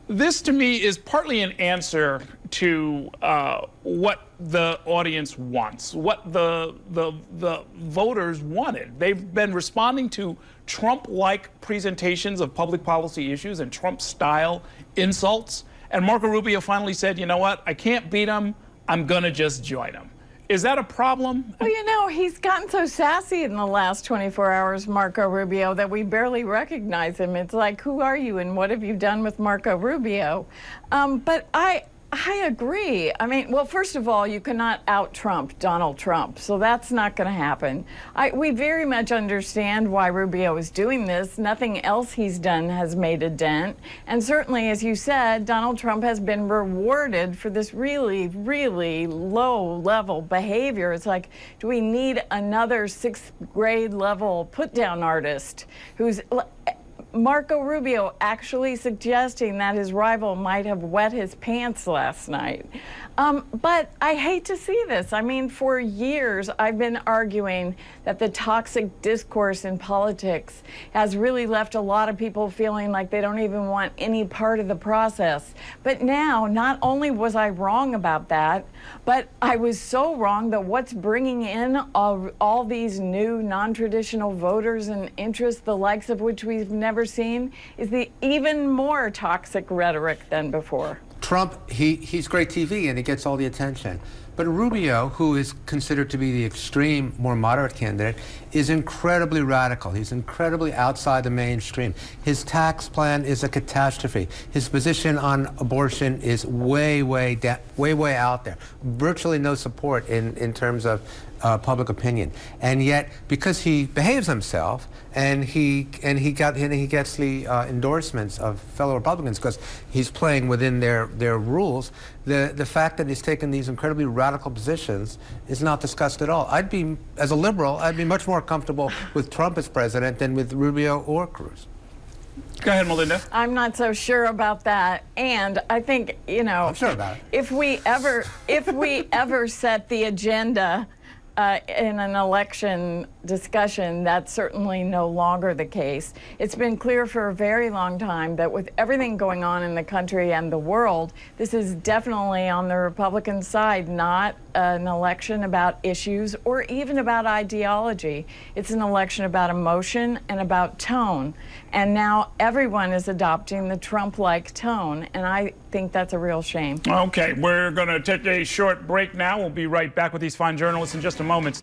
This, to me, is partly an answer to what the audience wants, what the voters wanted. They've been responding to Trump-like presentations of public policy issues and Trump-style insults. And Marco Rubio finally said, you know what, I can't beat him, I'm gonna just join him. Is that a problem? Well, you know, he's gotten so sassy in the last 24 hours, Marco Rubio, that we barely recognize him. It's like, who are you and what have you done with Marco Rubio? But I agree. I mean, well, first of all, you cannot out-Trump Donald Trump, so that's not going to happen. We very much understand why Rubio is doing this. Nothing else he's done has made a dent. And certainly, as you said, Donald Trump has been rewarded for this really, really low-level behavior. It's like, do we need another sixth-grade level put-down artist who's... Marco Rubio actually suggesting that his rival might have wet his pants last night. But I hate to see this. I mean, for years, I've been arguing that the toxic discourse in politics has really left a lot of people feeling like they don't even want any part of the process. But now, not only was I wrong about that, but I was so wrong that what's bringing in all these new non-traditional voters and interests, the likes of which we've never seen, is the even more toxic rhetoric than before. Trump, he's great TV and he gets all the attention. But Rubio, who is considered to be the extreme, more moderate candidate, is incredibly radical. He's incredibly outside the mainstream. His tax plan is a catastrophe. His position on abortion is way out there. Virtually no support in terms of public opinion. And yet, because he behaves himself and he gets the endorsements of fellow Republicans because he's playing within their rules, the fact that he's taken these incredibly radical positions is not discussed at all. As a liberal, I'd be much more comfortable with Trump as president than with Rubio or Cruz. Go ahead, Melinda. I'm not so sure about that. And I think, you know, I'm sure about it. if we ever set the agenda in an election discussion, that's certainly no longer the case. It's been clear for a very long time that with everything going on in the country and the world, this is definitely on the Republican side, not an election about issues or even about ideology. It's an election about emotion and about tone. And now everyone is adopting the Trump-like tone, and I think that's a real shame. Okay, we're going to take a short break now. We'll be right back with these fine journalists in just a moment.